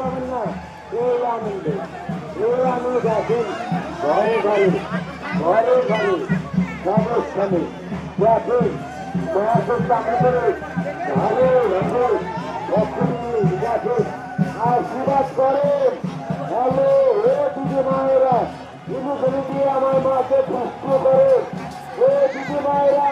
পাবেন না এই আনন্দে এই আনন্দ দেখেন ঘরে ঘরে ঘরে ঘরে সর্বস্থানে দেখেন মহাপুর চাকরি করে ভালো ভালো দেখেন আশীর্বাদ করেন। হ্যালো হে দিদি মায়েরা দিদি দিয়ে আমার মাকে পুষ্ট করে হে দিদি মায়েরা